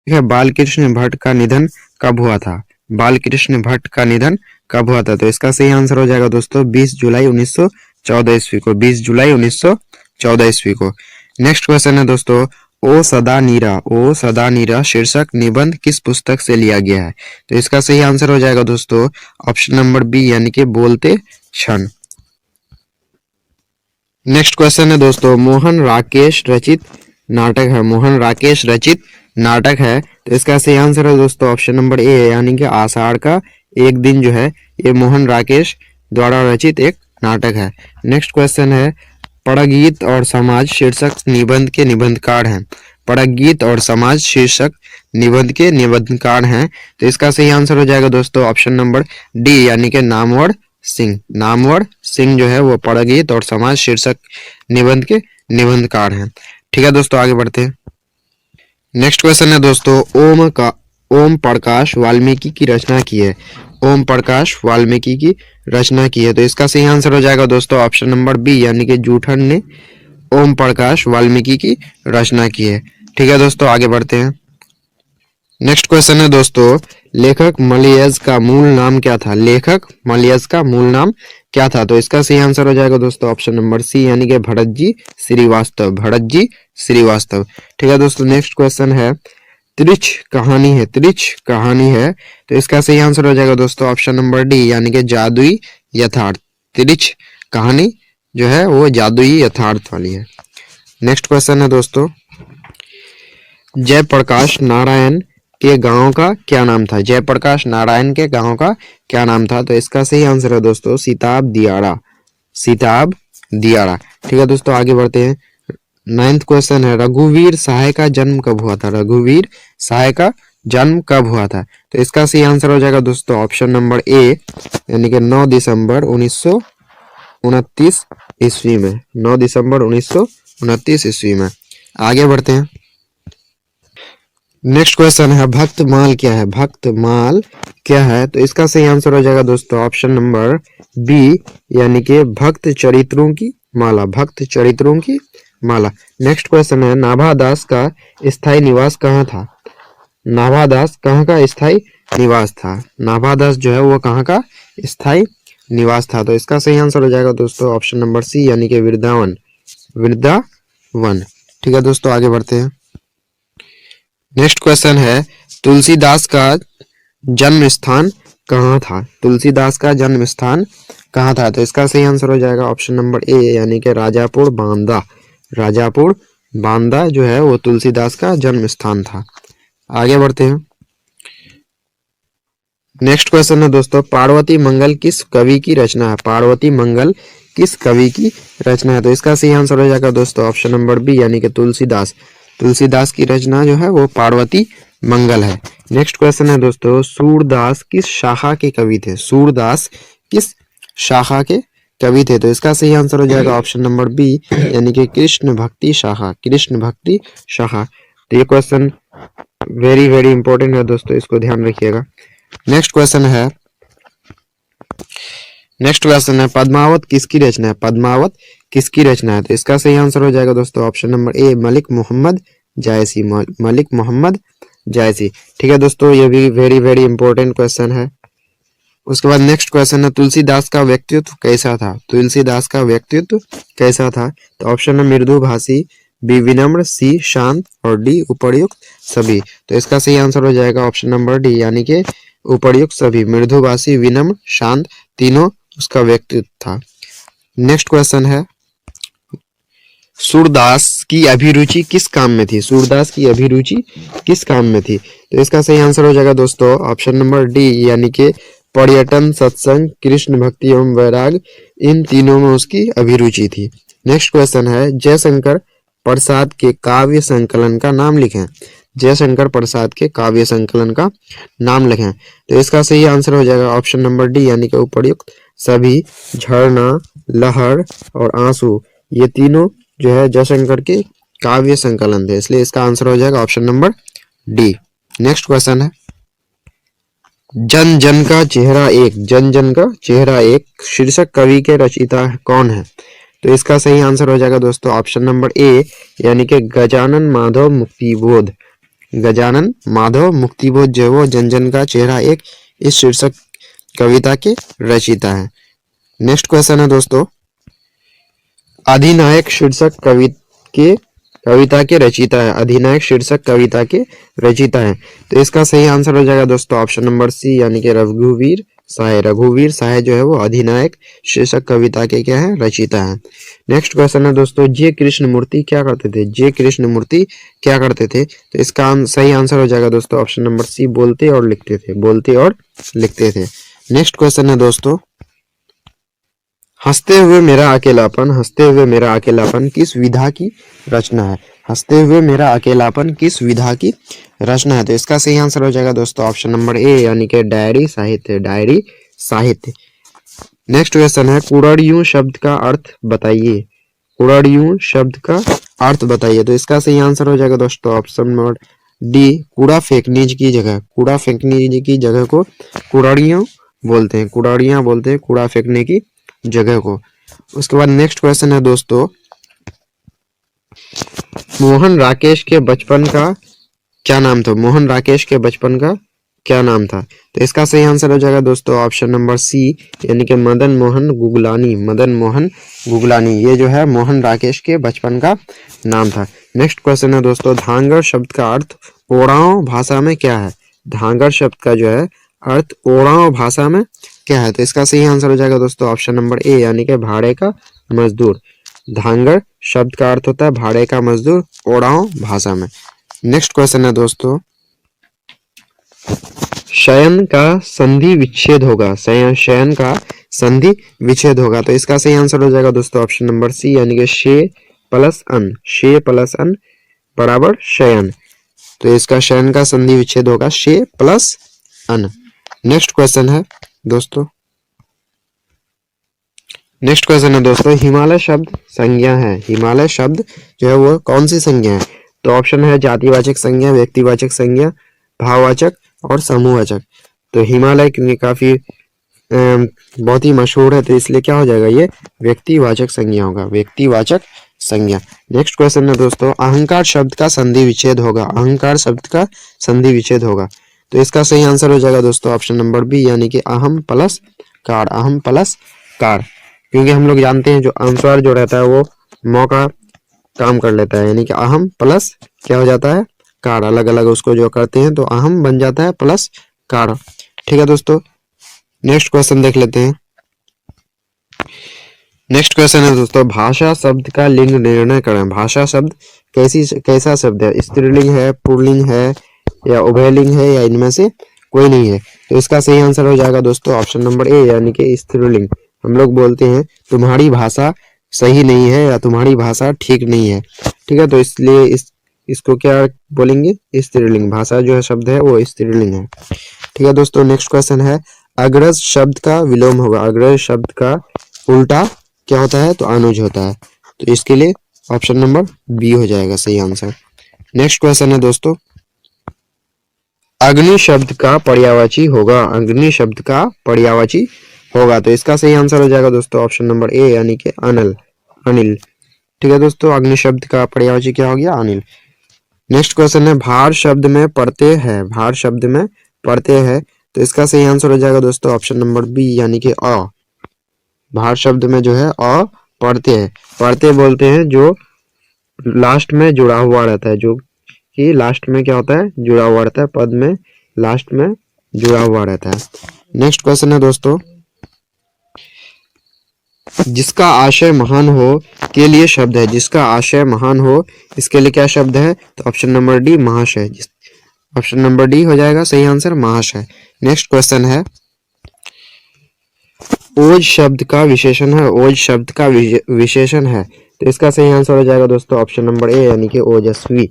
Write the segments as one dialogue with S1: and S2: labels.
S1: ठीक है, बाल कृष्ण भट्ट का निधन कब हुआ था? बाल कृष्ण भट्ट का निधन कब हुआ था? तो इसका सही आंसर हो जाएगा दोस्तों 20 जुलाई 1914 ईस्वी को, 20 जुलाई 1914 ईस्वी को। नेक्स्ट क्वेश्चन है दोस्तों, ओ सदा नीरा शीर्षक निबंध किस पुस्तक से लिया गया है? तो इसका सही आंसर हो जाएगा दोस्तों ऑप्शन नंबर बी, यानी कि बोलते क्षण। नेक्स्ट क्वेश्चन है दोस्तों, मोहन राकेश रचित नाटक है, मोहन राकेश रचित नाटक है, तो इसका सही आंसर है दोस्तों ऑप्शन नंबर ए, यानी कि आषाढ़ का एक दिन जो है ये मोहन राकेश द्वारा रचित एक नाटक है। नेक्स्ट क्वेश्चन है, पड़गीत और समाज शीर्षक निबंध के निबंधकार हैं, पड़गीत और समाज शीर्षक निबंध के निबंधकार हैं, तो इसका सही आंसर हो जाएगा दोस्तों ऑप्शन नंबर डी, यानी कि नामवर सिंह। नामवर सिंह जो है वो पड़गीत और समाज शीर्षक निबंध के निबंधकार हैं। ठीक है दोस्तों, आगे बढ़ते हैं। नेक्स्ट क्वेश्चन है दोस्तों, ओम प्रकाश वाल्मीकि की रचना की है, ओम प्रकाश वाल्मीकि की रचना की है, तो इसका सही आंसर हो जाएगा दोस्तों ऑप्शन नंबर बी, यानी कि जूठन ने ओम प्रकाश वाल्मीकि की रचना की है। ठीक है दोस्तों, आगे बढ़ते हैं। नेक्स्ट क्वेश्चन है दोस्तों, लेखक मलयज का मूल नाम क्या था? लेखक मलयज का मूल नाम क्या था? तो इसका सही आंसर हो जाएगा दोस्तों ऑप्शन नंबर सी, यानी कि भरतजी श्रीवास्तव, भरतजी श्रीवास्तव। ठीक है दोस्तों, नेक्स्ट क्वेश्चन है, त्रिच कहानी है, त्रिच कहानी है, तो इसका सही आंसर हो जाएगा दोस्तों ऑप्शन नंबर डी, यानी कि जादुई यथार्थ। त्रिच कहानी जो है वो जादुई यथार्थ वाली है। नेक्स्ट क्वेश्चन है दोस्तों, जयप्रकाश नारायण के गांव का क्या नाम था? जयप्रकाश नारायण के गांव का क्या नाम था? तो इसका सही आंसर है दोस्तों सीताब दियारा, सीताब दियारा। ठीक है दोस्तों, आगे बढ़ते हैं। नाइन्थ क्वेश्चन है, रघुवीर सहाय का जन्म कब हुआ था? रघुवीर सहाय का जन्म कब हुआ था? तो इसका सही आंसर हो जाएगा दोस्तों ऑप्शन नंबर ए, यानी कि 9 दिसंबर 1929 ईस्वी में, 9 दिसंबर 1929 ईस्वी में। आगे बढ़ते हैं। नेक्स्ट क्वेश्चन है, भक्तमाल क्या है? भक्तमाल क्या है? तो इसका सही आंसर हो जाएगा दोस्तों ऑप्शन नंबर बी, यानी कि भक्त चरित्रों की माला, भक्त चरित्रों की माला। नेक्स्ट क्वेश्चन है, नाभादास का स्थायी निवास कहाँ था? नाभादास कहाँ का स्थायी निवास था? नाभादास जो है वो कहाँ का स्थायी निवास था? तो इसका सही आंसर हो जाएगा दोस्तों ऑप्शन नंबर सी, यानी कि वृंदावन, वृंदावन। ठीक है दोस्तों, आगे बढ़ते हैं। नेक्स्ट क्वेश्चन है, तुलसीदास का जन्म स्थान कहाँ था? तुलसीदास का जन्म स्थान कहाँ था? तो इसका सही आंसर हो जाएगा ऑप्शन नंबर ए, यानी कि राजापुर बांदा, राजापुर बांदा जो है वो तुलसीदास का जन्म स्थान था। आगे बढ़ते हैं। नेक्स्ट क्वेश्चन है दोस्तों, पार्वती मंगल किस कवि की रचना है? पार्वती मंगल किस कवि की रचना है? तो इसका सही आंसर हो जाएगा दोस्तों ऑप्शन नंबर बी, यानी कि तुलसीदास, तुलसीदास की रचना जो है वो पार्वती मंगल है। नेक्स्ट क्वेश्चन है दोस्तों, सूरदास किस शाखा के कवि थे? सूरदास किस शाखा के कवि थे? तो इसका सही आंसर हो जाएगा ऑप्शन नंबर बी, यानी कि कृष्ण भक्ति शाखा, कृष्ण भक्ति शाखा। तो ये क्वेश्चन वेरी वेरी इंपॉर्टेंट है दोस्तों, इसको ध्यान रखिएगा। नेक्स्ट क्वेश्चन है, पद्मावत किसकी रचना है? पद्मावत किसकी रचना है? तो इसका सही आंसर हो जाएगा दोस्तों option number A, Malik Mohammad Jayasi, Malik Mohammad Jayasi. ठीक है दोस्तों, ये भी वेरी वेरी इंपॉर्टेंट क्वेश्चन है। उसके बाद नेक्स्ट क्वेश्चन है, तुलसीदास का व्यक्तित्व कैसा था? तुलसीदास का व्यक्तित्व कैसा था? तो ऑप्शन है मृदुभाषी, बी विनम्र, सी शांत और डी उपर्युक्त सभी। तो इसका सही आंसर हो जाएगा ऑप्शन नंबर डी, यानी कि उपर्युक्त सभी, मृदुभाषी, विनम्र, शांत, तीनों उसका व्यक्तित्व था। नेक्स्ट क्वेश्चन है, सूरदास की अभिरुचि किस काम में थी? सूरदास की अभिरुचि किस काम में थी? तो इसका सही आंसर हो जाएगा दोस्तों ऑप्शन नंबर डी, यानी कि पर्यटन, सत्संग, कृष्ण भक्ति एवं वैराग, इन तीनों में उसकी अभिरुचि थी। नेक्स्ट क्वेश्चन है, जयशंकर प्रसाद के काव्य संकलन का नाम लिखें। जयशंकर प्रसाद के काव्य संकलन का नाम लिखें। तो इसका सही आंसर हो जाएगा ऑप्शन नंबर डी, यानी कि उपर्युक्त सभी, झरना, लहर और आंसू, ये तीनों जो है जयशंकर के काव्य संकलन थे, इसलिए इसका आंसर हो जाएगा option number D. Next question है, जन जन का चेहरा एक, जन जन का चेहरा एक शीर्षक कवि के रचयिता कौन है? तो इसका सही आंसर हो जाएगा दोस्तों ऑप्शन नंबर ए, यानी कि गजानन माधव मुक्तिबोध, गजानन माधव मुक्तिबोध जो है वो जन जन का चेहरा एक इस शीर्षक कविता के रचयिता है। नेक्स्ट क्वेश्चन है दोस्तों, अधिनायक शीर्षक कविता के रचयिता है। अधिनायक शीर्षक कविता के रचयिता है, तो इसका सही आंसर हो जाएगा दोस्तों ऑप्शन नंबर सी, यानी कि रघुवीर साय। रघुवीर साय जो है वो अधिनायक शीर्षक कविता के क्या है, रचयिता है। नेक्स्ट क्वेश्चन है दोस्तों, जे कृष्णमूर्ति क्या करते थे। जे कृष्णमूर्ति क्या करते थे, तो इसका सही आंसर हो जाएगा दोस्तों ऑप्शन नंबर सी, बोलते और लिखते थे। बोलते और लिखते थे। नेक्स्ट क्वेश्चन है दोस्तों, हंसते हुए मेरा अकेलापन, हंसते हुए मेरा अकेलापन किस विधा की रचना है। हंसते हुए मेरा अकेलापन किस विधा की रचना है, तो इसका सही आंसर हो जाएगा दोस्तों ऑप्शन नंबर ए, यानी कि डायरी साहित्य। डायरी साहित्य। नेक्स्ट क्वेश्चन है, कुड़ियों शब्द का अर्थ बताइए। कुड़ियों शब्द का अर्थ बताइए, तो इसका सही आंसर हो जाएगा दोस्तों ऑप्शन नंबर डी, कूड़ा फेंकने की जगह। कूड़ा फेंकने की जगह को कुड़ियों बोलते हैं। कुड़ियां बोलते हैं कूड़ा फेंकने की जगह को। उसके बाद नेक्स्ट क्वेश्चन है दोस्तों, मोहन राकेश के बचपन का क्या नाम था। मोहन राकेश के बचपन का क्या नाम था, तो इसका सही आंसर हो जाएगा दोस्तों ऑप्शन नंबर सी, यानी कि मदन मोहन गुगलानी। मदन मोहन गुगलानी, ये जो है मोहन राकेश के बचपन का नाम था। नेक्स्ट क्वेश्चन है दोस्तों, धांगर शब्द का अर्थ ओरांव भाषा में क्या है। धांगर शब्द का जो है अर्थ ओरांव भाषा में क्या है, तो इसका सही आंसर हो जाएगा दोस्तों ऑप्शन नंबर ए, यानी कि भाड़े का मजदूर। धांगर शब्द का अर्थ होता है भाड़े का मजदूर ओरांव भाषा में। नेक्स्ट क्वेश्चन है दोस्तों, शयन का संधि विच्छेद होगा। शयन का संधि विच्छेद होगा, तो इसका सही आंसर हो जाएगा दोस्तों ऑप्शन नंबर सी, यानी कि शे प्लस अन। शे प्लस अन बराबर शयन, तो इसका शयन का संधि विच्छेद होगा शे प्लस अन। नेक्स्ट क्वेश्चन है दोस्तों, नेक्स्ट क्वेश्चन है दोस्तों, हिमालय शब्द संज्ञा है। हिमालय शब्द जो है वो कौन सी संज्ञा है, तो ऑप्शन है जातिवाचक संज्ञा, व्यक्तिवाचक संज्ञा, भाववाचक और समूहवाचक। तो हिमालय काफी बहुत ही मशहूर है, तो इसलिए क्या हो जाएगा, ये व्यक्तिवाचक संज्ञा होगा। व्यक्तिवाचक संज्ञा। नेक्स्ट क्वेश्चन है दोस्तों, अहंकार शब्द का संधि विच्छेद होगा। अहंकार शब्द का संधि विच्छेद होगा, तो इसका सही आंसर हो जाएगा दोस्तों ऑप्शन नंबर बी, यानी कि अहम प्लस कार। अहम प्लस कार, क्योंकि हम लोग जानते हैं जो अनुस्वार जो रहता है वो मौका काम कर लेता है, यानी कि अहम प्लस क्या हो जाता है, कार। अलग अलग उसको जो करते हैं तो अहम बन जाता है प्लस कार। ठीक है दोस्तों, नेक्स्ट क्वेश्चन देख लेते हैं। नेक्स्ट क्वेश्चन है दोस्तों, भाषा शब्द का लिंग निर्णय करें। भाषा शब्द कैसा शब्द है, स्त्रीलिंग है, पुल्लिंग है, या उभयलिंग है, या इनमें से कोई नहीं है, तो इसका सही आंसर हो जाएगा दोस्तों ऑप्शन नंबर ए, यानी कि स्त्रीलिंग। हम लोग बोलते हैं तुम्हारी भाषा सही नहीं है या तुम्हारी भाषा ठीक नहीं है, ठीक है, तो इसलिए इसको क्या बोलेंगे, स्त्रीलिंग। भाषा जो है शब्द है वो स्त्रीलिंग है। ठीक है दोस्तों, नेक्स्ट क्वेश्चन है, अग्रज शब्द का विलोम होगा। अग्रज शब्द का उल्टा क्या होता है, तो अनुज होता है, तो इसके लिए ऑप्शन नंबर बी हो जाएगा सही आंसर। नेक्स्ट क्वेश्चन है दोस्तों, अग्नि शब्द का पर्यायवाची होगा। अग्नि शब्द का पर्यायवाची होगा, तो इसका सही आंसर हो जाएगा दोस्तों ऑप्शन नंबर ए, यानी कि अनिल। अनिल। ठीक है दोस्तों, अग्नि शब्द का पर्यायवाची क्या हो गया, अनिल। नेक्स्ट क्वेश्चन है, भार शब्द में पढ़ते हैं। भार शब्द में पढ़ते हैं, तो इसका सही आंसर हो जाएगा दोस्तों ऑप्शन नंबर बी, यानी कि अ। भार शब्द में जो है अ पढ़ते हैं। पढ़ते बोलते हैं जो लास्ट में जुड़ा हुआ रहता है, जो कि लास्ट में क्या होता है, जुड़ा हुआ रहता है, पद में लास्ट में जुड़ा हुआ रहता है। नेक्स्ट क्वेश्चन है दोस्तों, जिसका आशय महान हो के लिए शब्द है। जिसका आशय महान हो, इसके लिए क्या शब्द है, तो ऑप्शन नंबर डी, महाशय। ऑप्शन नंबर डी हो जाएगा सही आंसर, महाशय। नेक्स्ट क्वेश्चन है, ओज शब्द का विशेषण है। ओज शब्द का विशेषण है, तो इसका सही आंसर हो जाएगा दोस्तों ऑप्शन नंबर ए, यानी कि ओजस्वी।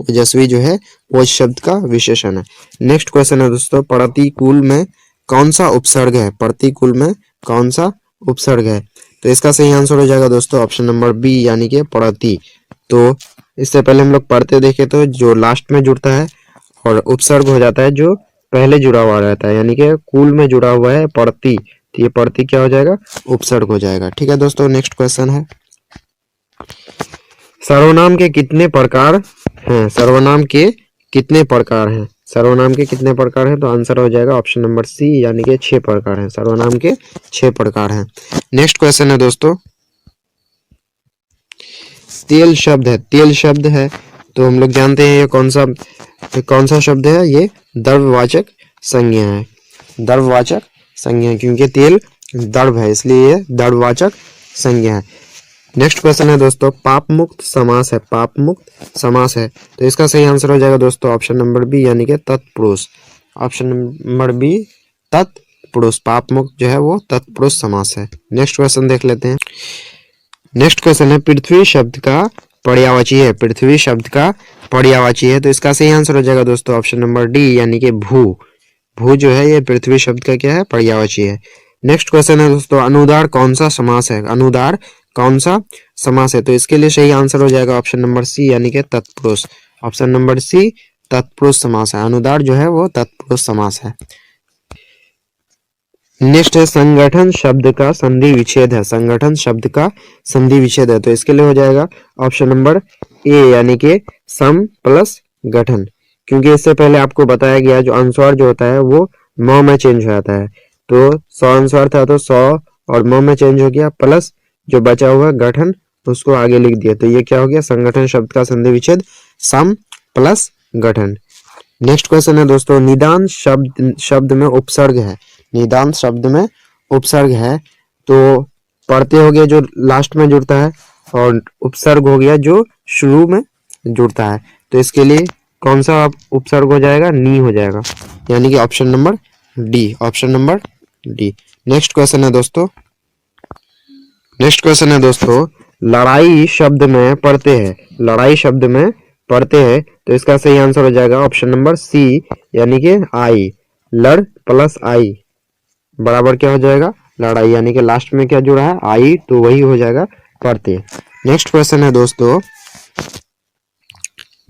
S1: ओजस्वी जो है ओज शब्द का विशेषण है। नेक्स्ट क्वेश्चन है दोस्तों, प्रतिकूल में कौन सा उपसर्ग है। प्रतिकूल में कौन सा उपसर्ग है, तो इसका सही आंसर हो जाएगा दोस्तों ऑप्शन नंबर बी, यानी कि प्रति। तो इससे पहले हम लोग पढ़ते देखे तो जो लास्ट में जुड़ता है और उपसर्ग हो जाता है जो पहले जुड़ा हुआ रहता है, यानी कि कुल में जुड़ा हुआ है प्रति, तो ये प्रति क्या हो जाएगा, उपसर्ग हो जाएगा। ठीक है दोस्तों, नेक्स्ट क्वेश्चन है, सर्वनाम के कितने प्रकार हैं। सर्वनाम के कितने प्रकार हैं? सर्वनाम के कितने प्रकार हैं? तो आंसर हो जाएगा ऑप्शन नंबर सी, यानी कि 6 प्रकार हैं। सर्वनाम के 6 प्रकार हैं। नेक्स्ट क्वेश्चन है दोस्तों, तेल शब्द है, तेल शब्द है तो हम लोग जानते हैं ये कौन सा शब्द है? ये द्रव्यवाचक संज्ञा है, द्रव्यवाचक संज्ञा है, क्योंकि तेल द्रव है इसलिए ये द्रव्यवाचक संज्ञा है। नेक्स्ट क्वेश्चन है दोस्तों, पाप मुक्त समास है, पाप मुक्त समास है तो इसका सही आंसर हो जाएगा दोस्तों ऑप्शन नंबर बी, यानी कि तत्पुरुष। ऑप्शन नंबर बी तत्पुरुष, पाप मुक्त जो है वो तत्पुरुष समास है। नेक्स्ट क्वेश्चन देख लेते हैं। नेक्स्ट क्वेश्चन है, पृथ्वी शब्द का पर्यायवाची है, पृथ्वी शब्द का पर्यायवाची है तो इसका सही आंसर हो जाएगा दोस्तों ऑप्शन नंबर डी, यानी कि भू। भू जो है ये पृथ्वी शब्द का क्या है? पर्यायवाची है। नेक्स्ट क्वेश्चन है दोस्तों, अनुदार कौन सा समास है? अनुदार कौन सा समास है? तो इसके लिए सही आंसर हो जाएगा ऑप्शन नंबर सी, यानी कि तत्पुरुष। ऑप्शन नंबर सी तत्पुरुष समास है, अनुदार जो है वो तत्पुरुष समास है। नेक्स्ट है, संगठन शब्द का संधि विच्छेद है, संगठन शब्द का संधि विच्छेद है तो इसके लिए हो जाएगा ऑप्शन नंबर ए, यानी कि सम प्लस गठन, क्योंकि इससे पहले आपको बताया गया जो अनुस्वार जो होता है वो म में चेंज हो जाता है, तो 100 अनुस्वार था तो 100 और म में चेंज हो गया, प्लस जो बचा हुआ गठन उसको आगे लिख दिया, तो ये क्या हो गया? संगठन शब्द का संधि विच्छेद सम प्लस गठन। नेक्स्ट क्वेश्चन है दोस्तों, निदान शब्द में उपसर्ग है, निदान शब्द में उपसर्ग है तो पढ़ते हो गया जो लास्ट में जुड़ता है और उपसर्ग हो गया जो शुरू में जुड़ता है, तो इसके लिए कौन सा उपसर्ग हो जाएगा? नी हो जाएगा, यानी कि option number D, option number D. Next question है दोस्तों, नेक्स्ट क्वेश्चन है दोस्तों, लड़ाई शब्द में पढ़ते हैं, लड़ाई शब्द में पढ़ते हैं तो इसका सही आंसर हो जाएगा ऑप्शन नंबर सी, यानी कि आई। लड़ प्लस आई बराबर क्या हो जाएगा? लड़ाई, यानी कि लास्ट में क्या जुड़ा है? आई, तो वही हो जाएगा पढ़ते। नेक्स्ट क्वेश्चन है दोस्तों,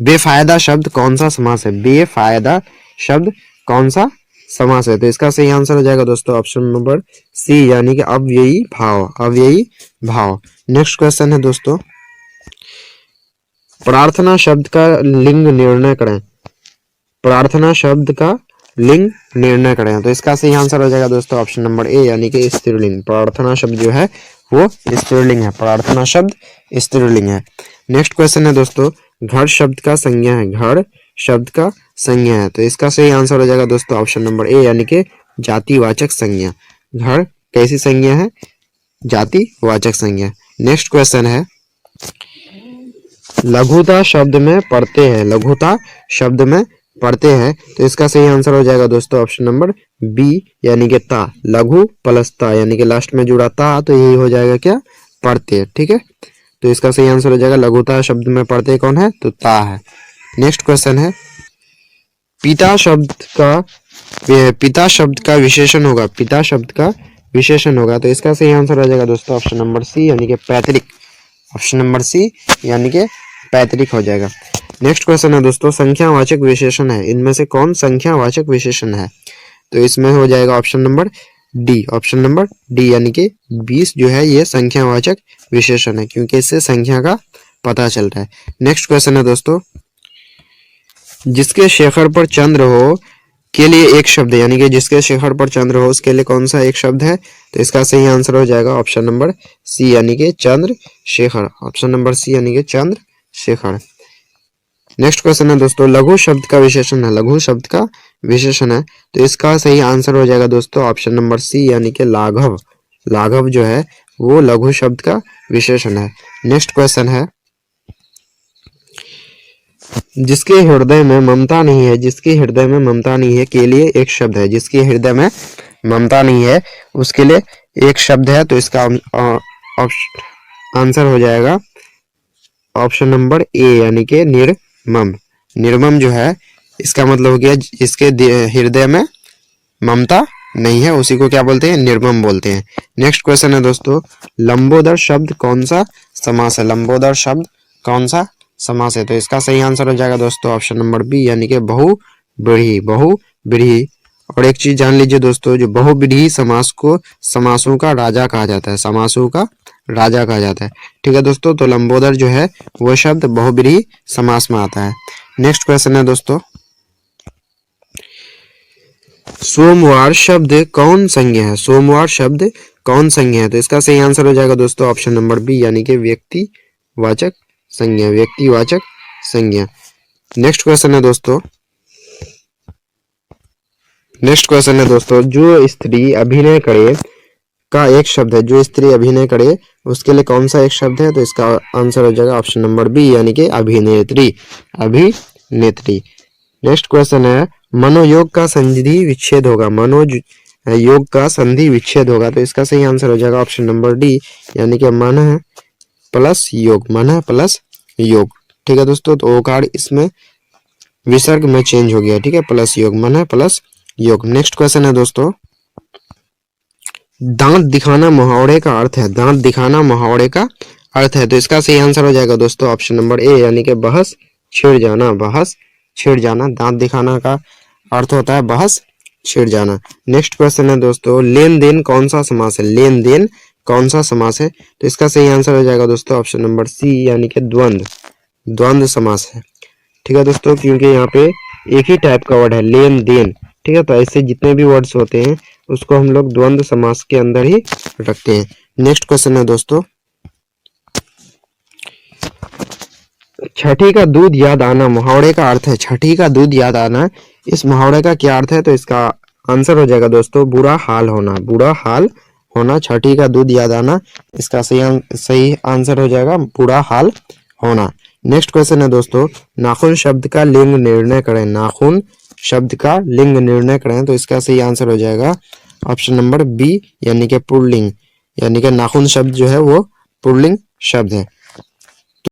S1: बेफायदा शब्द कौन सा समास है? बेफायदा शब्द कौन सा समास है? तो इसका सही आंसर हो जाएगा दोस्तों ऑप्शन नंबर सी, यानी कि अव्ययी भाव, अव्ययी भाव। नेक्स्ट क्वेश्चन है दोस्तों, प्रार्थना शब्द का लिंग निर्णय करें, प्रार्थना शब्द का लिंग निर्णय करें तो इसका सही आंसर हो जाएगा दोस्तों ऑप्शन नंबर ए, यानी कि स्त्रीलिंग। प्रार्थना शब्द जो है वो स्त्रीलिंग है, प्रार्थना शब्द स्त्रीलिंग है। नेक्स्ट क्वेश्चन है दोस्तों, घर शब्द का संज्ञा है, घर शब्द का संज्ञा है तो इसका सही आंसर हो जाएगा दोस्तों ऑप्शन नंबर ए, यानी कि जातिवाचक संज्ञा। घर कैसी संज्ञा है? जातिवाचक संज्ञा। नेक्स्ट क्वेश्चन है, लघुता शब्द में पढ़ते हैं, लघुता शब्द में पढ़ते हैं तो इसका सही आंसर हो जाएगा दोस्तों ऑप्शन नंबर बी, यानी कि ता। लघु प्लस ता, यानी कि लास्ट में जुड़ा ता, तो यही हो जाएगा क्या? पढ़ते। ठीक है, तो इसका सही आंसर हो जाएगा लघुता शब्द में पढ़ते कौन है? तो ता है। नेक्स्ट क्वेश्चन है, पिता शब्द का विशेषण होगा, पिता शब्द का विशेषण होगा तो इसका सही आंसर हो जाएगा दोस्तों ऑप्शन नंबर सी, यानी कि पैतृक। ऑप्शन नंबर सी, यानी कि पैतृक हो जाएगा। नेक्स्ट क्वेश्चन है दोस्तों, संख्यावाचक विशेषण है, इनमें से कौन संख्यावाचक विशेषण है? तो इसमें हो जाएगा option number D, option number D, यानी कि 20 जो है ये संख्यावाचक विशेषण है, क्योंकि इससे संख्या का पता चलता है। नेक्स्ट क्वेश्चन है दोस्तों, जिसके शेखर पर चंद्र हो के लिए एक शब्द है, यानी कि जिसके शेखर पर चंद्र हो उसके लिए कौन सा एक शब्द है? तो इसका सही आंसर हो जाएगा ऑप्शन नंबर सी, यानी कि Chandra Shekhar. Option number C, यानी कि चंद्र शेखर। नेक्स्ट क्वेश्चन है दोस्तों, लघु शब्द का विशेषण है, लघु शब्द का विशेषण है तो इसका सही आंसर हो जाएगा दोस्तों ऑप्शन नंबर सी, यानी कि लाघव। लाघव जो है वो लघु शब्द का विशेषण है। नेक्स्ट क्वेश्चन है, जिसके हृदय में ममता नहीं है, जिसके हृदय में ममता नहीं है के लिए एक शब्द है, जिसके हृदय में ममता नहीं है उसके लिए एक शब्द है तो इसका आंसर हो जाएगा ऑप्शन नंबर ए, यानी कि निर्मम। निर्मम जो है इसका मतलब हो गया जिसके हृदय में ममता नहीं है उसी को क्या बोलते हैं? निर्मम बोलते हैं। नेक्स्ट क्वेश्चन है दोस्तों, लंबोदर शब्द कौन सा समास है? लंबोदर शब्द कौन सा समास है? तो इसका सही आंसर हो जाएगा दोस्तों ऑप्शन नंबर बी, यानी कि बहुव्रीहि, बहुव्रीहि। और एक चीज जान लीजिए दोस्तों, जो बहुव्रीहि समास को समासों का राजा कहा जाता है, समासों का राजा कहा जाता है। ठीक है दोस्तों, तो लंबोदर जो है वो शब्द बहुब्रीहि समास में आता है। नेक्स्ट क्वेश्चन है दोस्तों, सोमवार शब्द कौन संज्ञा है? सोमवार शब्द कौन संज्ञा है? तो इसका सही आंसर हो जाएगा दोस्तों ऑप्शन नंबर बी, यानी कि व्यक्तिवाचक संज्ञा, व्यक्तिवाचक संज्ञा। नेक्स्ट क्वेश्चन है दोस्तों, जो स्त्री अभिनय करे का एक शब्द है, जो स्त्री अभिनय करे उसके लिए कौन सा एक शब्द है? तो इसका आंसर हो जाएगा ऑप्शन नंबर बी, यानी कि अभिनेत्री, अभिनेत्री। नेक्स्ट क्वेश्चन है, मनोयोग का संधि विच्छेद होगा, मनोयोग का संधि विच्छेद होगा, तो इसका सही आंसर हो जाएगा ऑप्शन नंबर डी, यानी कि मन प्लस योग, मन प्लस योग। ठीक है दोस्तों, तो ओकार इसमें विसर्ग में चेंज हो गया। ठीक है, प्लस योग, मन प्लस योग। नेक्स्ट क्वेश्चन है दोस्तों, दांत दिखाना मुहावरे का अर्थ है, दांत दिखाना मुहावरे का अर्थ है, तो इसका सही आंसर हो जाएगा दोस्तों ऑप्शन नंबर ए, यानी कि बहस छिड़ जाना, बहस छिड़ जाना। दांत दिखाना का अर्थ होता है बहस छिड़ जाना। नेक्स्ट क्वेश्चन है दोस्तों, लेन देन कौन सा समास है? लेन देन कौन सा समास है? तो इसका सही आंसर हो जाएगा दोस्तों ऑप्शन नंबर सी, यानी कि द्वंद्व, द्वंद्व समास है। ठीक है दोस्तों, क्योंकि यहाँ पे एक ही टाइप का वर्ड है लेन देन। ठीक है, तो ऐसे जितने भी वर्ड्स होते हैं उसको हम लोग द्वंद्व समास के अंदर ही रखते हैं। नेक्स्ट क्वेश्चन है दोस्तों, छठी का दूध याद आना मुहावरे का अर्थ है, छठी का दूध याद आना, इस मुहावरे का क्या अर्थ है? तो इसका आंसर हो जाएगा दोस्तों बुरा हाल होना, बुरा हाल होना। छठी का दूध याद आना, इसका सही आंसर हो जाएगा बुरा हाल होना। नेक्स्ट क्वेश्चन है दोस्तों, नाखून शब्द का लिंग निर्णय करें, नाखून शब्द का लिंग निर्णय करें, तो इसका सही आंसर हो जाएगा ऑप्शन नंबर बी, यानी कि पुल्लिंग, यानी कि नाखून शब्द जो है वो पुल्लिंग शब्द है।